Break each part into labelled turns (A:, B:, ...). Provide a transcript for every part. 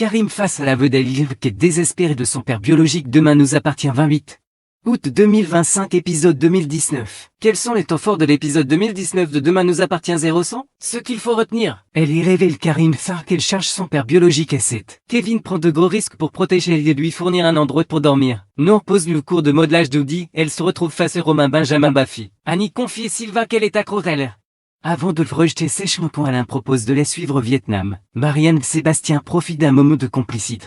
A: Karim face à l'aveu d'Ellie qui est désespéré de son père biologique. Demain nous appartient 28 août 2025 épisode 2019. Quels sont les temps forts de l'épisode 2019 de Demain nous appartient 0100? Ce qu'il faut retenir. Ellie révèle Karim qu'elle cherche son père biologique et 7. Kevin prend de gros risques pour protéger Ellie et lui fournir un endroit pour dormir. Nour pose le cours de modelage d'Audi. Elle se retrouve face à Romain Benjamin Baffy. Annie confie à Sylvain qu'elle est accro d'elle. Avant de le rejeter sèchement quand Alain propose de les suivre au Vietnam, Marianne et Sébastien profitent d'un moment de complicité.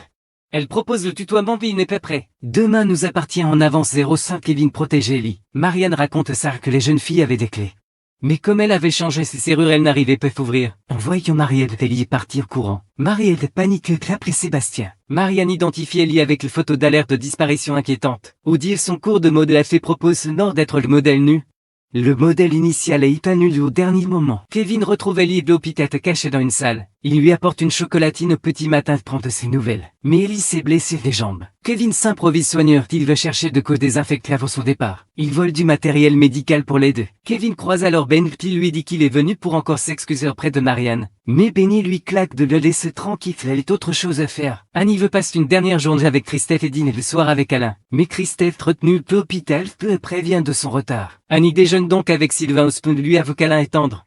A: Elle propose le tutoiement puis il n'est pas prêt. Demain nous appartient en avance 05 Kevin protège Ellie. Marianne raconte à Sarah que les jeunes filles avaient des clés. Mais comme elle avait changé ses serrures, elle n'arrivait pas à ouvrir. En voyant Marielle et Ellie partir courant, Marielle panique et appelle Sébastien. Marianne identifie Ellie avec une photo d'alerte de disparition inquiétante. Audi son cours de modèle fait propose Nord d'être le modèle nu. Le modèle initial est annulé au dernier moment. Kevin retrouve Ellie de l'hôpital cachée dans une salle. Il lui apporte une chocolatine au petit matin prend de ses nouvelles. Mais Ellie s'est blessée les jambes. Kevin s'improvise soigneur. Il veut chercher de quoi désinfecter avant son départ. Il vole du matériel médical pour les deux. Kevin croise alors Ben qui lui dit qu'il est venu pour encore s'excuser auprès de Marianne. Mais Benny lui claque de le laisser tranquille, elle est autre chose à faire. Annie veut passer une dernière journée avec Christophe et dîner le soir avec Alain. Mais Christophe, retenu peu hôpital, peu prévient de son retard. Annie déjeune donc avec Sylvain Ospoon, lui avoue qu'Alain est tendre.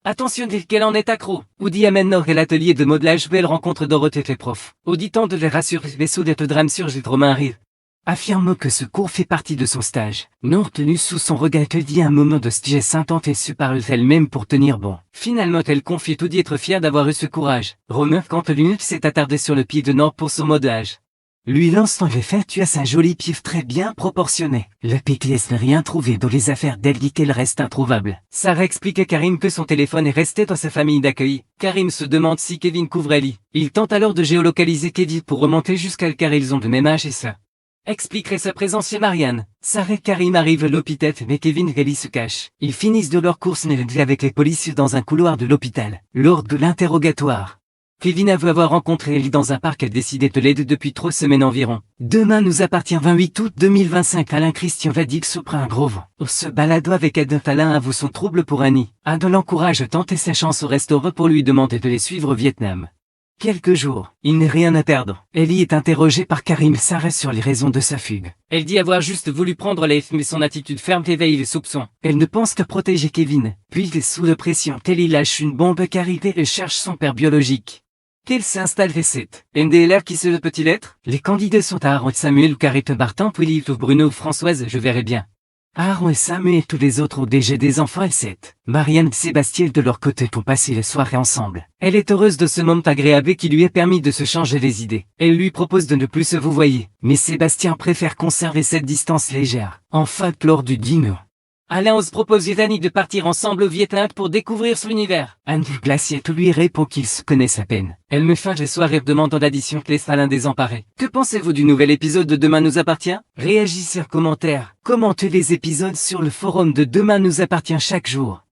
A: Attention dès qu'elle en est accro. Audi amène Nord à l'atelier de modelage où elle rencontre Dorothée et prof. Audi tente de les rassurer, mais soudain le drame surgit. Romain arrive. Affirme que ce cours fait partie de son stage. Nord tenu sous son regard te dit un moment de stress intense et su par elle-même pour tenir bon. Finalement elle confie Audi être fière d'avoir eu ce courage. Romain quant à lui s'est attardé sur le pied de Nord pour son modelage. Lui lance en effet tu as un joli pied très bien proportionné. Le PTS n'a rien trouvé dans les affaires d'elle dit qu'elle reste introuvable. Sarah explique à Karim que son téléphone est resté dans sa famille d'accueil. Karim se demande si Kevin couvre Ellie. Il tente alors de géolocaliser Kevin pour remonter jusqu'à elle car ils ont le même âge et ça expliquerait sa présence chez Marianne. Sarah et Karim arrivent à l'hôpital mais Kevin et Ellie se cachent. Ils finissent de leur course avec les policiers dans un couloir de l'hôpital. Lors de l'interrogatoire, Kevin avoue avoir rencontré Ellie dans un parc et décidé de l'aider depuis 3 semaines environ. Demain nous appartient 28 août 2025 Alain Christian va dire sous un gros vent. Se baladant avec Adam Alain avoue son trouble pour Annie. Adam l'encourage à tenter sa chance au restaurant pour lui demander de les suivre au Vietnam. Quelques jours, il n'est rien à perdre. Ellie est interrogée par Karim Sarah sur les raisons de sa fugue. Elle dit avoir juste voulu prendre l'air mais son attitude ferme éveille les soupçons. Elle ne pense qu'à protéger Kevin. Puis sous la pression, Ellie lâche une bombe car et cherche son père biologique. Qu'elle s'installe V7. NDLR qui se peut-il être? Les candidats sont Aaron, Samuel ou Carite Martin, puis Bruno ou Françoise, je verrai bien. Aaron et Samuel et tous les autres ont déjà des enfants et 7. Marianne et Sébastien de leur côté ont passé la soirée ensemble. Elle est heureuse de ce moment agréable qui lui a permis de se changer les idées. Elle lui propose de ne plus se vouvoyer. Mais Sébastien préfère conserver cette distance légère. Enfin, lors du dîner, Alain ose proposer à Annie de partir ensemble au Vietnam pour découvrir son univers. Annie Glacier lui répond qu'ils se connaissent à peine. Elle me fait la soirée demandant l'addition que laisse Alain désemparé. Que pensez-vous du nouvel épisode de Demain nous appartient? Réagissez en commentaire. Commentez les épisodes sur le forum de Demain nous appartient chaque jour.